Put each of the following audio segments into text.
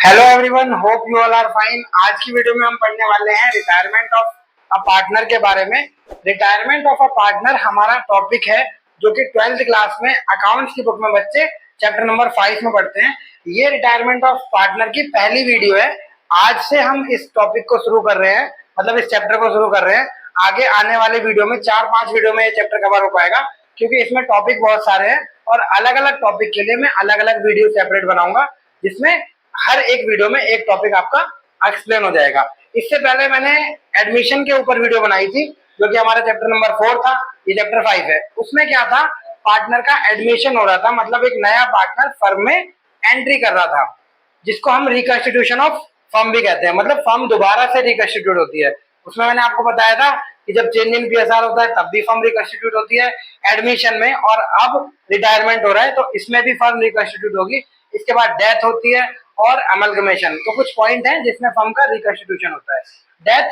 Hello everyone, hope you all are fine. आज की video में हम पढ़ने वाले हैं रिटायरमेंट ऑफ अ पार्टनर के बारे में। रिटायरमेंट ऑफ अ पार्टनर हमारा टॉपिक है जो कि 12th क्लास में अकाउंट्स की बुक में बच्चे चैप्टर नंबर 5 में पढ़ते हैं। ये रिटायरमेंट ऑफ पार्टनर की पहली वीडियो है। आज से हम इस टॉपिक को शुरू कर रहे हैं, मतलब इस चैप्टर को शुरू कर रहे हैं। आगे आने वाले वीडियो में 4-5 वीडियो में ये चैप्टर कवर हो पाएगा, क्योंकि इसमें टॉपिक बहुत सारे हैं और अलग अलग टॉपिक के लिए मैं अलग अलग वीडियो सेपरेट बनाऊंगा, जिसमें हर एक वीडियो में एक टॉपिक आपका एक्सप्लेन हो जाएगा। इससे पहले मैंने एडमिशन के ऊपर वीडियो बनाई थी, जो कि हमारा चैप्टर नंबर 4 था। ये चैप्टर 5 है। उसमें क्या था, पार्टनर का एडमिशन हो रहा था, मतलब एक नया पार्टनर फर्म में एंट्री कर रहा था, जिसको हम रिकंस्टिट्यूशन ऑफ फर्म भी कहते हैं। मतलब फर्म दोबारा से रिकंस्टिट्यूट होती है। उसमें मैंने आपको बताया था कि जब चेंज इन पीएसआर होता है तब भी फर्म रिकंस्टिट्यूट होती है एडमिशन में, और अब रिटायरमेंट हो रहा है तो इसमें भी फर्म रिकंस्टिट्यूट होगी। इसके बाद डेथ होती है और अमलगमेशन। तो कुछ पॉइंट हैं जिसमें फर्म का रिकंस्टिट्यूशन होता है। डेथ,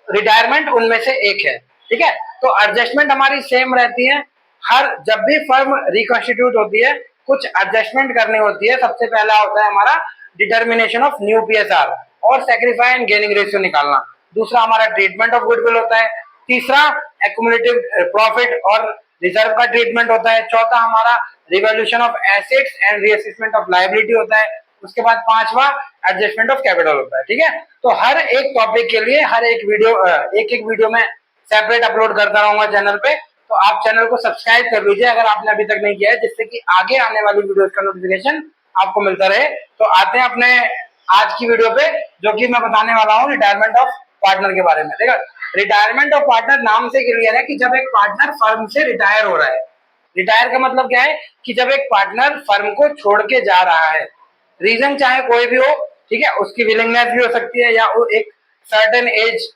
रिटायरमेंट उनमें से एक है। ठीक है, तो एडजस्टमेंट हमारी सेम रहती है। हर जब भी फर्म रिकंस्टिट्यूट होती है कुछ एडजस्टमेंट करनी होती है। सबसे पहला होता है हमारा डिटर्मिनेशन ऑफ न्यू पीएसआर और सैक्रिफाई एंड गेनिंग रेशियो निकालना। दूसरा हमारा ट्रीटमेंट ऑफ गुडविल होता है। तीसरा एक्युमुलेटिव प्रॉफिट और रिजर्व का ट्रीटमेंट होता है। चौथा हमारा revolution of assets and reassessment of liability होता है। उसके बाद पांचवा एडजस्टमेंट ऑफ कैपिटल होता है। ठीक है, तो हर एक टॉपिक के लिए हर एक वीडियो में सेपरेट अपलोड करता रहूंगा चैनल पे। तो आप चैनल को सब्सक्राइब कर लीजिए अगर आपने अभी तक नहीं किया है, जिससे कि आगे आने वाली वीडियोस का नोटिफिकेशन आपको मिलता रहे। तो आते हैं अपने आज की वीडियो पे, जो कि मैं बताने वाला हूँ रिटायरमेंट ऑफ पार्टनर के बारे में। देखो, रिटायरमेंट ऑफ पार्टनर नाम से क्लियर है कि जब एक पार्टनर फर्म से रिटायर हो रहा है। रिटायर का मतलब क्या है कि जब एक पार्टनर फर्म को छोड़ के जा रहा है, रीजन चाहे कोई भी हो, ठीक है, उसकी विलिंगनेस भी हो सकती है, या वो एक सर्टेन एज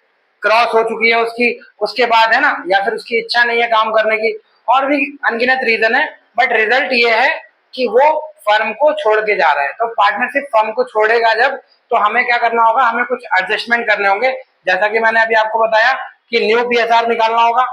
क्रॉस हो चुकी है उसकी, उसके बाद है ना, या फिर उसकी इच्छा नहीं है काम करने की, और भी अनगिनत रीजन है। बट रिजल्ट ये है कि वो फर्म को छोड़ के जा रहा है। तो पार्टनरशिप फर्म को छोड़ेगा जब, तो हमें क्या करना होगा, हमें कुछ एडजस्टमेंट करने होंगे। जैसा कि मैंने अभी आपको बताया कि न्यू पीएसआर निकालना होगा।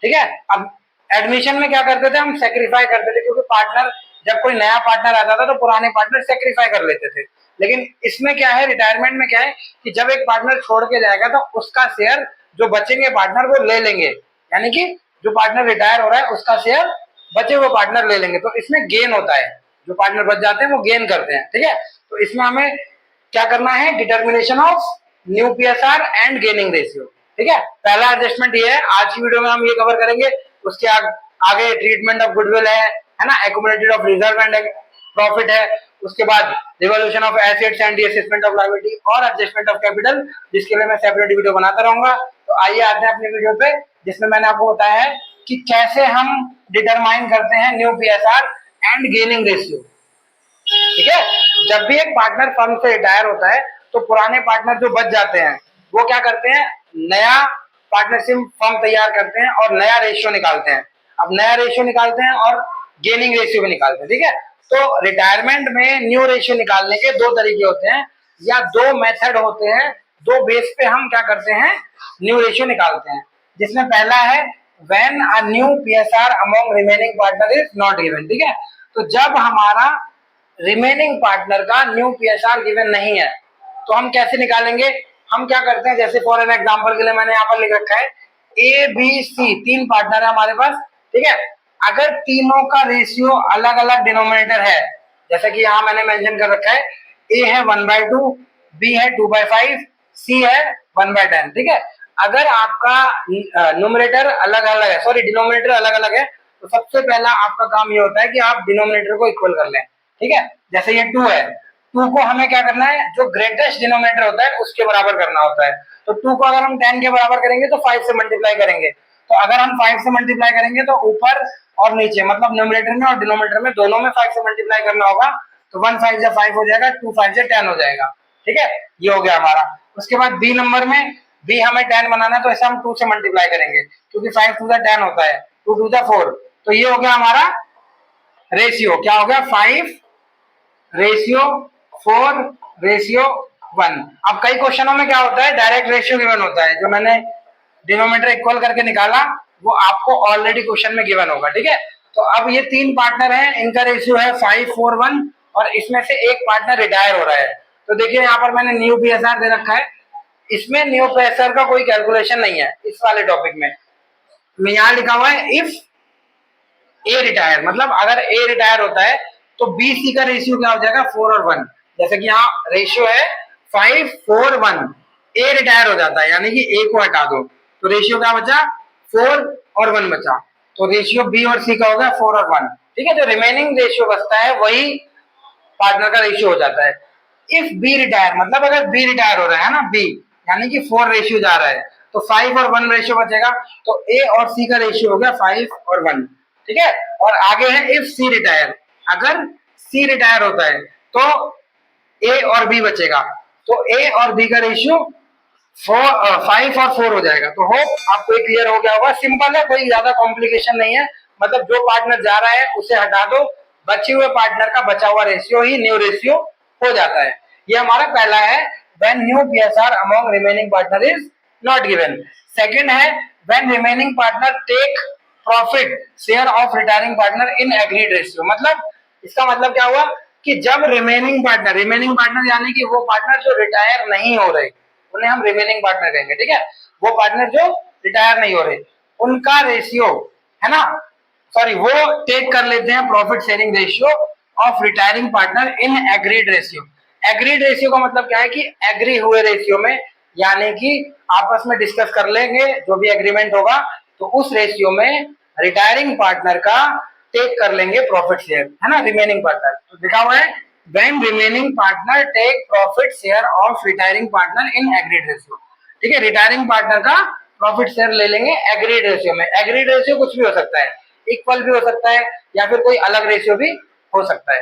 ठीक है, अब एडमिशन में क्या करते थे, हम सेक्रीफाई करते थे, क्योंकि पार्टनर जब कोई नया पार्टनर आता था तो पुराने पार्टनर सेक्रीफाई कर लेते थे। लेकिन इसमें क्या है, रिटायरमेंट में क्या है कि जब एक पार्टनर छोड़ के जाएगा तो उसका शेयर जो बचेंगे पार्टनर वो ले लेंगे। यानी कि जो पार्टनर रिटायर हो रहा है उसका शेयर बचे हुए पार्टनर ले लेंगे। तो इसमें गेन होता है, जो पार्टनर बच जाते हैं वो गेन करते हैं। ठीक है, तो इसमें हमें क्या करना है, determination of new PSR and gaining ratio. ठीक है, पहला एडजस्टमेंट ये है। आज की वीडियो में हम ये कवर करेंगे। उसके आगे ट्रीटमेंट ऑफ गुडविल है ना, accumulated of reserve and profit है। उसके बाद revolution of assets and reassessment of liability और एडजस्टमेंट ऑफ कैपिटल, जिसके लिए मैं सेपरेट वीडियो बनाता रहूंगा। तो आइए आते हैं अपनी वीडियो पे, जिसमें मैंने आपको बताया है कि कैसे हम डिटरमाइन करते हैं new PSR and gaining ratio. ठीक है, जब भी एक पार्टनर फर्म से रिटायर होता है तो पुराने पार्टनर जो बच जाते हैं वो क्या करते हैं, नया पार्टनरशिप फर्म तैयार करते हैं और नया रेशियो निकालते हैं। अब नया रेशियो निकालते हैं और गेनिंग रेशियो भी निकालते हैं। ठीक है, तो रिटायरमेंट में न्यू रेशियो निकालने के दो तरीके होते हैं, या दो मेथड होते हैं। दो बेस पे हम क्या करते हैं, न्यू रेशियो निकालते हैं। जिसमें पहला है when a new PSR among remaining partner is not given. ठीक है, तो जब हमारा रिमेनिंग पार्टनर का न्यू पीएसआर गिवन नहीं है तो हम कैसे निकालेंगे। हम क्या करते हैं, जैसे फॉर एन एग्जांपल के लिए मैंने यहाँ पर लिख रखा है ए बी सी, तीन पार्टनर है हमारे पास। ठीक है, अगर तीनों का रेशियो अलग अलग डिनोमिनेटर है, जैसे कि यहाँ मैंने मेंशन कर रखा है ए है 1/2, बी है 2/5, सी है 1/10। ठीक है, अगर आपका न्यूमरेटर अलग अलग है, सॉरी डिनोमिनेटर अलग अलग है, तो सबसे पहला आपका काम ये होता है कि आप डिनोमिनेटर को इक्वल कर लें। ठीक है, जैसे ये 2 है, 2 को हमें क्या करना है, जो ग्रेटेस्ट डिनोमिनेटर होता है उसके बराबर करना होता है। तो 2 को अगर हम 10 के बराबर करेंगे तो 5 से मल्टीप्लाई करेंगे। तो अगर हम 5 से मल्टीप्लाई करेंगे तो ऊपर और नीचे, मतलब न्यूमरेटर में और डिनोमिनेटर में दोनों में 5 से मल्टीप्लाई करना होगा। तो 1 5 से 5 हो जाएगा, 2 5 से 10 हो जाएगा। ठीक है, ये हो गया हमारा। उसके बाद बी नंबर में, बी हमें 10 बनाना है तो ऐसे हम 2 से मल्टीप्लाई करेंगे, क्योंकि 5 2 10 होता है, 2 2 4। तो ये हो गया हमारा रेशियो। क्या हो गया, 5 रेशियो 4 रेशियो 1। अब कई क्वेश्चनों में क्या होता है, डायरेक्ट रेशियो गिवन होता है। जो मैंने डिनोमिनेटर इक्वल करके निकाला वो आपको ऑलरेडी क्वेश्चन में गिवन होगा। ठीक है, तो अब ये तीन पार्टनर हैं, इनका रेशियो है 5 4 1, और इसमें से एक पार्टनर रिटायर हो रहा है। तो देखिए यहाँ पर मैंने न्यू पीएसआर दे रखा है, इसमें न्यू पीएसआर का कोई कैलकुलेशन नहीं है इस वाले टॉपिक में। यहाँ लिखा हुआ है इफ ए रिटायर, मतलब अगर ए रिटायर होता है तो बी सी का रेशियो क्या हो जाएगा 4 और 1। जैसे कि यहाँ रेशियो है 5 4 1, ए रिटायर हो जाता है यानी कि ए को हटा दो तो रेशियो क्या बचा 4 और 1 बचा, तो रेशियो बी और सी का होगा 4 और 1। ठीक है, जो रिमेनिंग रेशियो बचता है वही पार्टनर का रेशियो हो जाता है। इफ बी रिटायर, मतलब अगर बी रिटायर हो रहा है ना, बी यानी कि 4 रेशियो जा रहा है तो 5 और 1 रेशियो बचेगा, तो ए और सी का रेशियो हो गया 5 और 1। ठीक है, और आगे है इफ सी रिटायर, अगर सी रिटायर होता है तो ए और बी बचेगा, तो ए और बी का रेशियो 5 और 4 हो जाएगा। तो होप आपको क्लियर हो गया होगा, सिंपल है, कोई ज्यादा कॉम्प्लिकेशन नहीं है। मतलब जो पार्टनर जा रहा है उसे हटा दो, बचे हुए पार्टनर का बचा हुआ रेशियो ही न्यू रेशियो हो जाता है। ये हमारा पहला है, when new PSR among remaining partner is not given. Second है, when remaining partner take profit share of retiring partner in agreed ratio. मतलब इसका मतलब क्या हुआ कि जब रिमेनिंग पार्टनर यानी कि वो पार्टनर जो रिटायर नहीं हो रहे, उन्हें हम रिमेनिंग पार्टनर कहेंगे। ठीक है, वो पार्टनर जो रिटायर नहीं हो रहे उनका रेशियो है ना, सॉरी, वो टेक कर लेते हैं profit sharing ratio of retiring partner in agreed ratio. Agreed ratio का मतलब क्या है कि एग्री हुए रेशियो में, यानी कि आपस में डिस्कस कर लेंगे जो भी एग्रीमेंट होगा, तो उस रेशियो में रिटायरिंग पार्टनर का टेक कर लेंगे प्रॉफिट शेयर, है ना, रिमेनिंग पार्टनर। तो लिखा हुआ है when remaining partner take profit share of retiring partner in agreed ratio. ठीक है, रिटायरिंग पार्टनर का प्रॉफिट शेयर ले लेंगे एग्रीड रेशियो में। एग्रीड रेशियो कुछ भी हो सकता है, इक्वल भी हो सकता है या फिर कोई अलग रेशियो भी हो सकता है।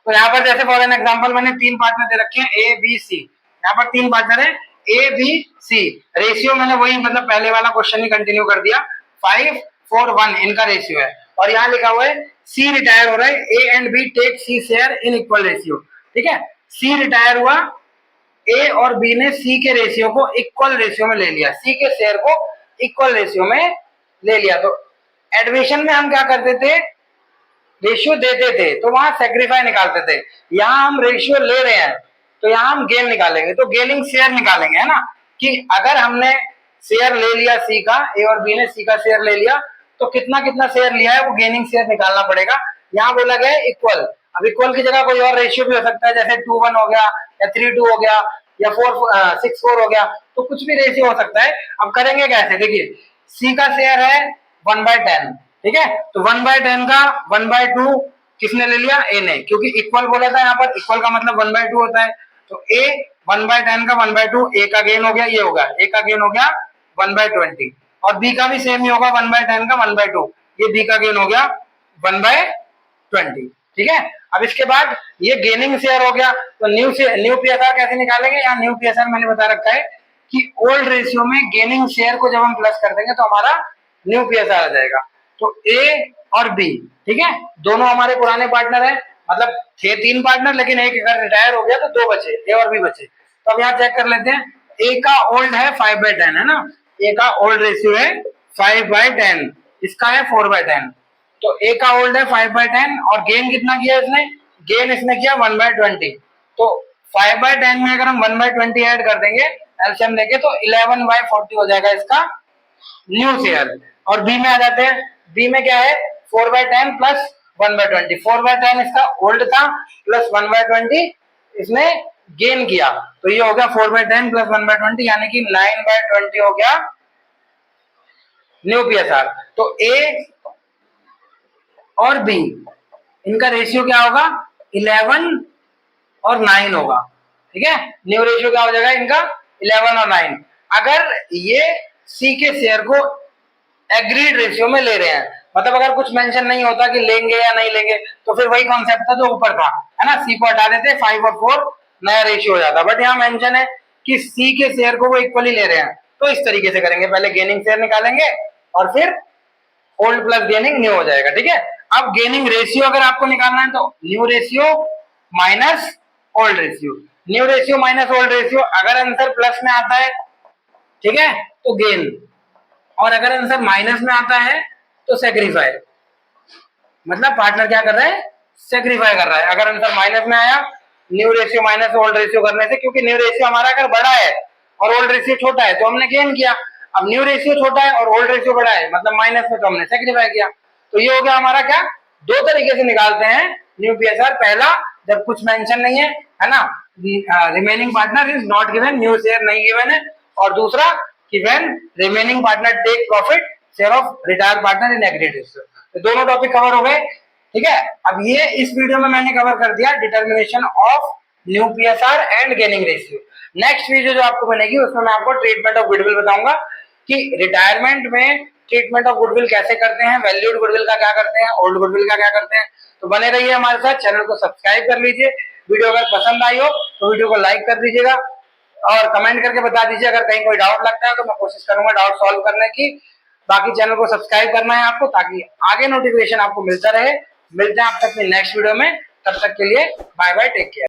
तो यहाँ पर जैसे फॉर एन एग्जांपल मैंने 3 पार्टनर दे रखे हैं ए बी सी, यहाँ पर 3 पार्टनर है ए बी सी, रेशियो मैंने वही मतलब पहले वाला क्वेश्चन ही कंटिन्यू कर दिया, 5 4 1 इनका रेशियो है। और यहाँ लिखा हुआ है सी रिटायर हो रहा है, A and B take C share in equal ratio. ठीक है, सी रिटायर हुआ, ए और बी ने सी के रेशियो को इक्वल रेशियो में ले लिया, सी के शेयर को इक्वल रेशियो में ले लिया। तो एडमिशन में हम क्या करते थे, रेशियो देते थे तो वहां सेक्रीफाई निकालते थे, यहाँ हम रेशियो ले रहे हैं तो यहाँ हम गेन निकालेंगे, तो गेनिंग शेयर निकालेंगे, है ना, कि अगर हमने शेयर ले लिया सी का, ए और बी ने सी का शेयर ले लिया, तो कितना कितना शेयर लिया है वो गेनिंग शेयर निकालना पड़ेगा। यहाँ बोला गया है इक्वल, अब इक्वल की जगह कोई और रेशियो भी हो सकता है, जैसे 2 1 हो गया या 3 2 हो गया या 4 6 4 हो गया, तो कुछ भी रेशियो हो सकता है। अब करेंगे कैसे, देखिए सी का शेयर है 1/10, ठीक है, तो 1/10 का 1/2 किसने ले लिया, ए ने, क्योंकि इक्वल बोला था यहाँ पर, इक्वल का मतलब 1/2 होता है, तो ए 1/10 का 1/2, ए का गेन हो गया, ये होगा ए का गेन हो गया 1/20, और बी का भी सेम ही होगा 1/10 का 1/2, ये बी का गेन हो गया 1/20। ठीक है, अब इसके बाद ये गेनिंग शेयर हो गया, तो न्यू पीएसआर कैसे निकालेंगे, यहाँ न्यू पीएसआर मैंने बता रखा है कि ओल्ड रेशियो में गेनिंग शेयर को जब हम प्लस कर देंगे तो हमारा न्यू पीएसआर आ जाएगा। तो ए और बी, ठीक है, दोनों हमारे पुराने पार्टनर हैं, मतलब थे 3 पार्टनर लेकिन एक अगर रिटायर हो गया तो 2 बचे, ए और बी बचे। तो अब यहाँ चेक कर लेते हैं, ए का ओल्ड है 5/10, है ना, ए का ओल्ड रेशियो है 5/10, इसका है 4/10, तो ए का ओल्ड है 5/10 और गेन कितना किया इसने, गेन इसने किया 1/20, तो 5/10 में अगर हम 1/20 ऐड कर देंगे एलसीएम लेके तो 11/40 हो जाएगा इसका न्यू शेयर। और बी में आ जाते हैं, बी में क्या है 4/10 प्लस 1/20, 4/10 इसका ओल्ड था प्लस 1/20 इसने गेन किया, तो ये हो गया 4/10 प्लस 1/20 यानी कि 9/20 हो गया न्यू पीएसआर। तो ए और बी इनका रेशियो क्या होगा 11 और 9 होगा। ठीक है, न्यू रेशियो क्या हो जाएगा इनका 11 और 9। अगर ये सी के शेयर को एग्रीड रेशियो में ले रहे हैं, मतलब अगर कुछ मेंशन नहीं होता कि लेंगे या नहीं लेंगे तो फिर वही कॉन्सेप्ट था जो ऊपर था, है ना, सी को हटा देते 5 और 4 नया रेशियो हो जाता, बट यहाँ मेंशन है कि सी के शेयर को वो इक्वली ले रहे हैं, तो इस तरीके से करेंगे, पहले गेनिंग शेयर निकालेंगे और फिर ओल्ड प्लस गेनिंग न्यू हो जाएगा। ठीक है, अब गेनिंग रेशियो अगर आपको निकालना है तो new ratio minus old ratio, new ratio minus old ratio, अगर आंसर प्लस में आता है ठीक है तो गेन, और अगर आंसर माइनस में आता है तो सेक्रीफाई, मतलब पार्टनर क्या कर रहा है सेक्रीफाई कर रहा है। अगर आंसर माइनस में आया new ratio minus old ratio करने से, क्योंकि न्यू रेशियो हमारा अगर बड़ा है और ओल्ड रेशियो छोटा है तो हमने गेन किया। अब न्यू रेशियो छोटा है और ओल्ड रेशियो बड़ा है मतलब माइनस में, तो हमने सेक्रीफाई किया। तो ये हो गया हमारा क्या, दो तरीके से निकालते हैं न्यू पीएसआर। पहला, जब कुछ मेंशन नहीं है ना, remaining partner is not given, new share नहीं गिवन है। और दूसरा कि when remaining partner take profit share of retired partner in aggregate ratio. तो दोनों टॉपिक कवर हो गए, ठीक है। अब ये इस वीडियो में मैंने कवर कर दिया determination of new PSR and gaining ratio. Next video जो आपको बनेगी उसमें मैं आपको ट्रीटमेंट ऑफ गुडविल बताऊंगा कि रिटायरमेंट में ट्रीटमेंट ऑफ गुडविल कैसे करते हैं, वैल्यूड गुडविल का क्या करते हैं, ओल्ड गुडविल का क्या करते हैं। तो बने रहिए हमारे साथ, चैनल को सब्सक्राइब कर लीजिए। वीडियो अगर पसंद आई हो तो वीडियो को लाइक कर दीजिएगा और कमेंट करके बता दीजिए अगर कहीं कोई डाउट लगता है तो मैं कोशिश करूंगा डाउट सॉल्व करने की। बाकी चैनल को सब्सक्राइब करना है आपको ताकि आगे नोटिफिकेशन आपको मिलता रहे। मिलते हैं आप तक नेक्स्ट वीडियो में, तब तक के लिए बाय बाय, टेक केयर।